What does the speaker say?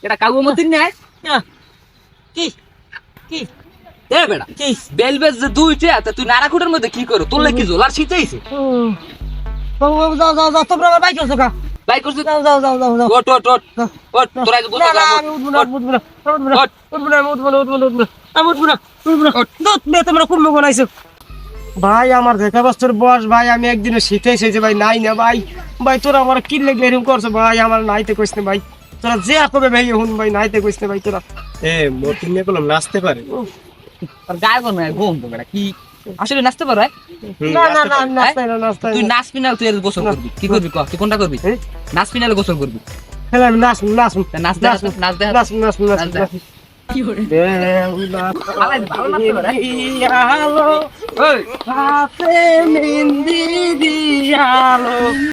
এটা কাবু মতিন নাই কি কি এ বেটা কি বেলবেজ যে দুইটা তা তুই নারাকুটের মধ্যে কি করো তোর লাগি জোলার শীতাইছে যাও যাও যাও তোমরা আমার বাইক করছো কা বাই করছিস যাও যাও যাও যাও যাও ওট ওট ওট ওট তোরা যে বসে না না আমি উঠবো না উঠবো না উঠবো না উঠবো না উঠবো না উঠবো না উঠবো না আমি উঠবো না উঠবো না দোত মে তোমরা কুম্ভ বানাইছো ভাই আমার দেখা বছর বয়স ভাই আমি একদিনে শিখাইছি যে ভাই নাই না ভাই ভাই তোরা আমার কি লেগে এরকম করছো ভাই আমার নাইতে কইস না ভাই তোরা যে কবে ভাই হুন ভাই নাইতে কইস না ভাই তোরা মতিন নিয়ে বললাম নাচতে পারে আর গায়ে কোন ঘুম তো বেটা কি আসলে নাচতে পারো না না না নাস্তাই না নাস্তাই তুই নাচবি না তুই এর গোসল করবি কি করবি ক তুই কোনটা করবি নাচবি না গোসল করবি খেলা আমি নাচ নাচ তা নাচ দে নাচ দে নাচ নাচ নাচ নাচ দে। কি করে দেউলা ভালো নাচতে পারে আলো ওই হাতে মেহেন্দি দিয়ালো